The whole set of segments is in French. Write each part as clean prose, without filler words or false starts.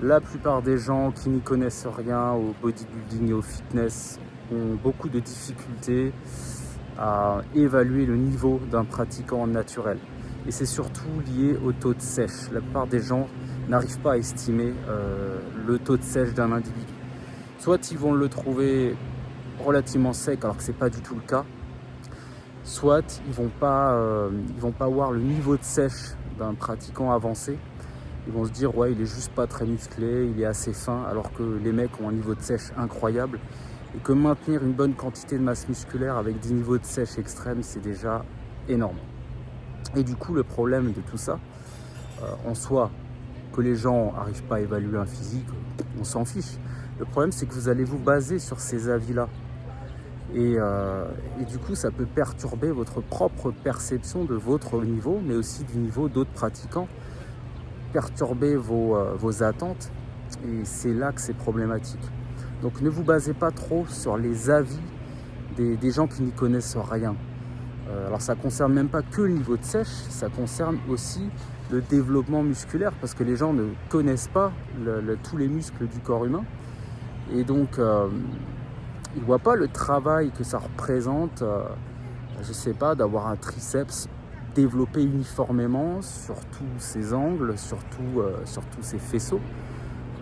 La plupart des gens qui n'y connaissent rien au bodybuilding et au fitness ont beaucoup de difficultés à évaluer le niveau d'un pratiquant naturel. Et c'est surtout lié au taux de sèche. La plupart des gens n'arrivent pas à estimer le taux de sèche d'un individu. Soit ils vont le trouver relativement sec alors que ce n'est pas du tout le cas, soit ils vont pas voir le niveau de sèche d'un pratiquant avancé. Ils vont se dire ouais, il est juste pas très musclé, il est assez fin, alors que les mecs ont un niveau de sèche incroyable et que maintenir une bonne quantité de masse musculaire avec des niveaux de sèche extrêmes, c'est déjà énorme. Et du coup, le problème de tout ça, en soi, que les gens n'arrivent pas à évaluer un physique, on s'en fiche. Le problème, c'est que vous allez vous baser sur ces avis-là. Et du coup, ça peut perturber votre propre perception de votre niveau, mais aussi du niveau d'autres pratiquants, perturber vos attentes, et c'est là que c'est problématique. Donc ne vous basez pas trop sur les avis des gens qui n'y connaissent rien. Alors ça ne concerne même pas que le niveau de sèche, ça concerne aussi le développement musculaire, parce que les gens ne connaissent pas tous les muscles du corps humain, et donc ils ne voient pas le travail que ça représente, je ne sais pas, d'avoir un triceps développé uniformément sur tous ses angles, sur tous ses faisceaux,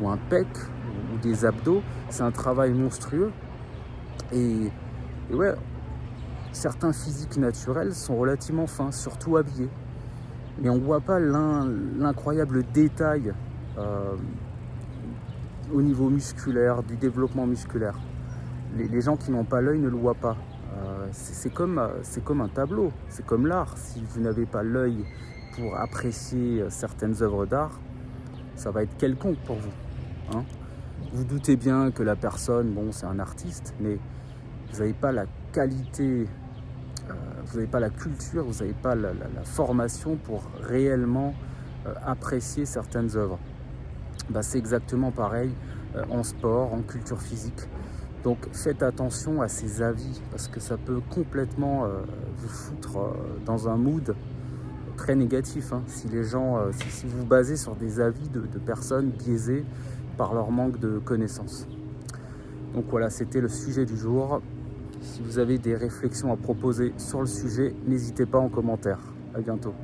ou un pec, ou des abdos. C'est un travail monstrueux. Et ouais, certains physiques naturels sont relativement fins, surtout habillés. Mais on ne voit pas l'incroyable détail au niveau musculaire, du développement musculaire. Les gens qui n'ont pas l'œil ne le voient pas. C'est comme un tableau, c'est comme l'art. Si vous n'avez pas l'œil pour apprécier certaines œuvres d'art, ça va être quelconque pour vous. Hein. Vous doutez bien que la personne, bon, c'est un artiste, mais vous n'avez pas la qualité, vous n'avez pas la culture, vous n'avez pas la formation pour réellement apprécier certaines œuvres. Bah, c'est exactement pareil en sport, en culture physique. Donc faites attention à ces avis, parce que ça peut complètement vous foutre dans un mood très négatif. Hein, si les gens, si vous vous basez sur des avis de personnes biaisées par leur manque de connaissances. Donc voilà, c'était le sujet du jour. Si vous avez des réflexions à proposer sur le sujet, n'hésitez pas en commentaire. À bientôt.